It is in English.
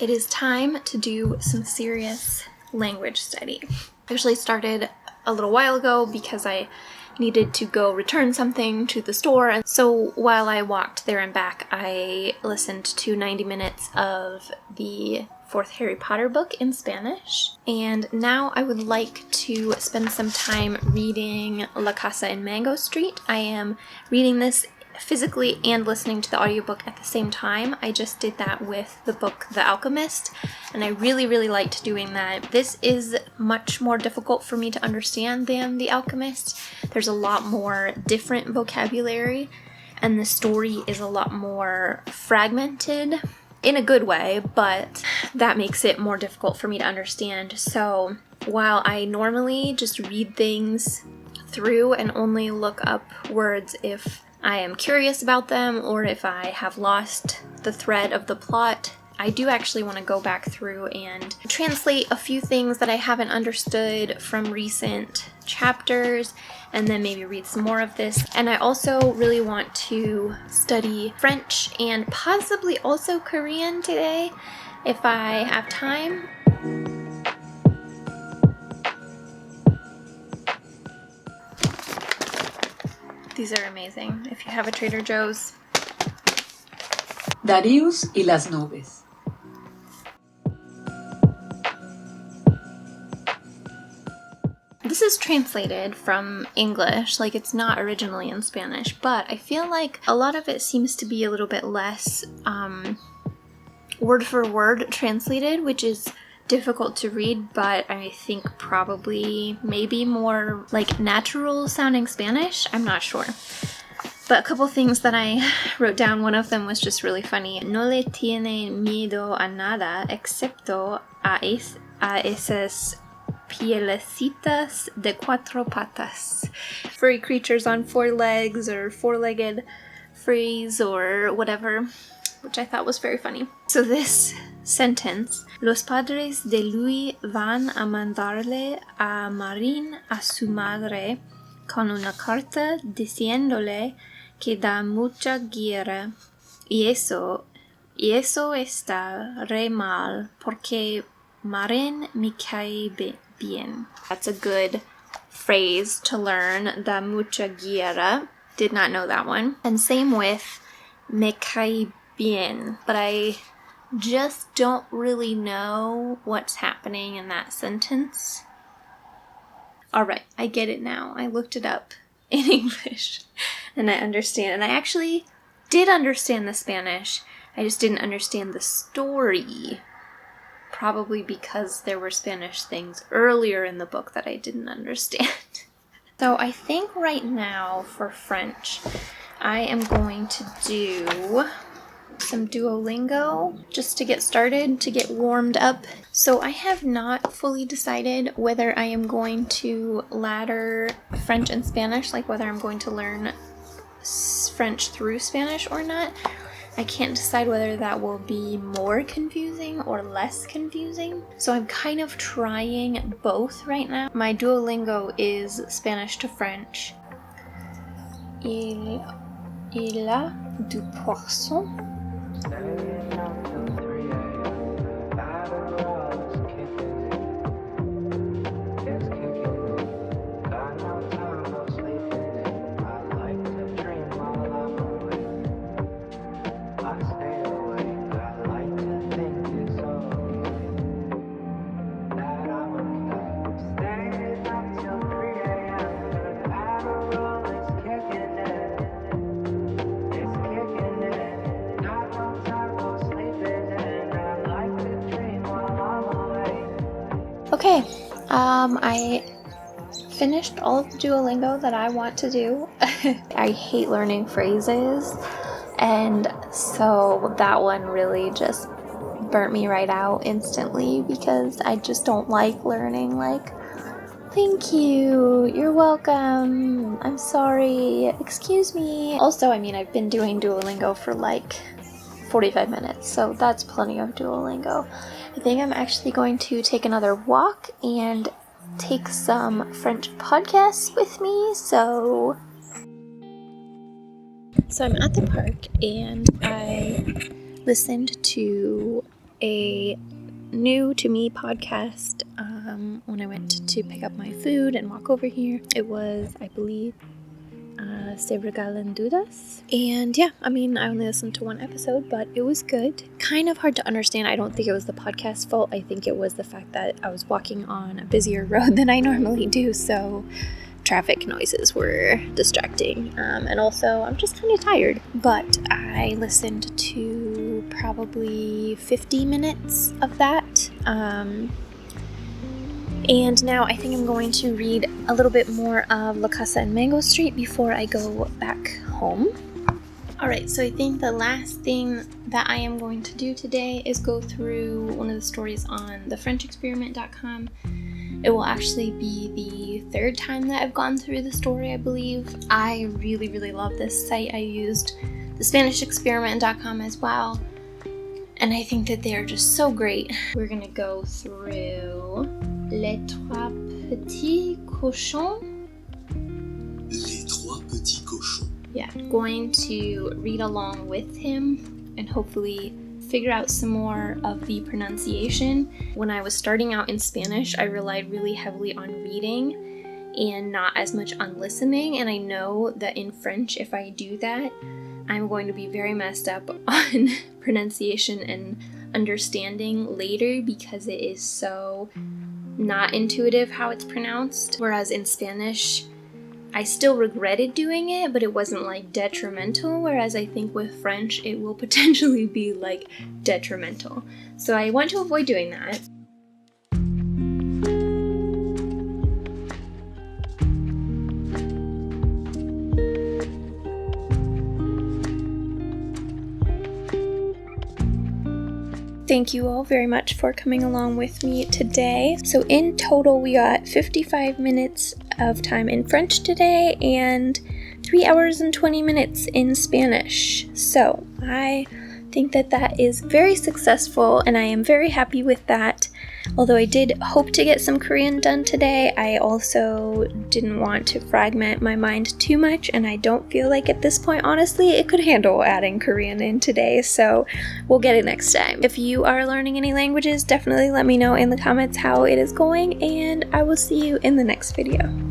It is time to do some serious language study. I actually started a little while ago because I needed to go return something to the store, and so while I walked there and back, I listened to 90 minutes of the fourth Harry Potter book in Spanish, and now I would like to spend some time reading La Casa in Mango Street. I am reading this physically and listening to the audiobook at the same time. I just did that with the book The Alchemist, and I really liked doing that. This is much more difficult for me to understand than The Alchemist. There's a lot more different vocabulary, and the story is a lot more fragmented in a good way, but that makes it more difficult for me to understand. So while I normally just read things through and only look up words if I am curious about them or if I have lost the thread of the plot, I do actually want to go back through and translate a few things that I haven't understood from recent chapters, and then maybe read some more of this. And I also really want to study French and possibly also Korean today if I have time. These are amazing. If you have a Trader Joe's. Darius y las nubes. This is translated from English, like it's not originally in Spanish, but I feel like a lot of it seems to be a little bit less word for word translated, which is difficult to read, but I think probably maybe more like natural sounding Spanish. I'm not sure. But a couple things that I wrote down, one of them was just really funny. No le tiene miedo a nada excepto a esas pielecitas de cuatro patas. Furry creatures on four legs, or four-legged phrase, or whatever, which I thought was very funny. So this sentence, los padres de Louis van a mandarle a Marín a su madre con una carta diciéndole que da mucha guerra, y eso está re mal porque Marín me cae bien. That's a good phrase to learn, da mucha guerra. Did not know that one. And same with me cae bien, but I just don't really know what's happening in that sentence. Alright, I get it now. I looked it up in English and I understand. And I actually did understand the Spanish. I just didn't understand the story. Probably because there were Spanish things earlier in the book that I didn't understand. So I think right now for French, I am going to do some Duolingo just to get started, to get warmed up. So I have not fully decided whether I am going to ladder French and Spanish, like whether I'm going to learn French through Spanish or not. I can't decide whether that will be more confusing or less confusing. So I'm kind of trying both right now. My Duolingo is Spanish to French. Il a du poisson. Okay, I finished all of the Duolingo that I want to do. I hate learning phrases, and so that one really just burnt me right out instantly because I just don't like learning like, thank you, you're welcome, I'm sorry, excuse me. Also, I mean, I've been doing Duolingo for like 45 minutes, so that's plenty of Duolingo. I think I'm actually going to take another walk and take some French podcasts with me, so I'm at the park and I listened to a new to me podcast when I went to pick up my food and walk over here. It was, I believe, Se Regalan Dudas. And yeah, I mean, I only listened to one episode, but it was good. Kind of hard to understand. I don't think it was the podcast's fault. I think it was the fact that I was walking on a busier road than I normally do, so traffic noises were distracting. And also, I'm just kind of tired. But I listened to probably 50 minutes of that. And now I think I'm going to read a little bit more of La Casa en Mango Street before I go back home. Alright, so I think the last thing that I am going to do today is go through one of the stories on thefrenchexperiment.com. It will actually be the third time that I've gone through the story, I believe. I really, really love this site. I used thespanishexperiment.com as well. And I think that they're just so great. We're going to go through Les Trois Petits Cochons. Les Trois Petits Cochons. Yeah, going to read along with him and hopefully figure out some more of the pronunciation. When I was starting out in Spanish, I relied really heavily on reading and not as much on listening. And I know that in French, if I do that, I'm going to be very messed up on pronunciation and understanding later because it is so not intuitive how it's pronounced. Whereas in Spanish, I still regretted doing it, but it wasn't like detrimental, whereas I think with French, it will potentially be like detrimental. So I want to avoid doing that. Thank you all very much for coming along with me today. So in total, we got 55 minutes of time in French today and 3 hours and 20 minutes in Spanish. So I think that that is very successful and I am very happy with that. Although I did hope to get some Korean done today, I also didn't want to fragment my mind too much, and I don't feel like at this point, honestly, it could handle adding Korean in today, so we'll get it next time. If you are learning any languages, definitely let me know in the comments how it is going, and I will see you in the next video.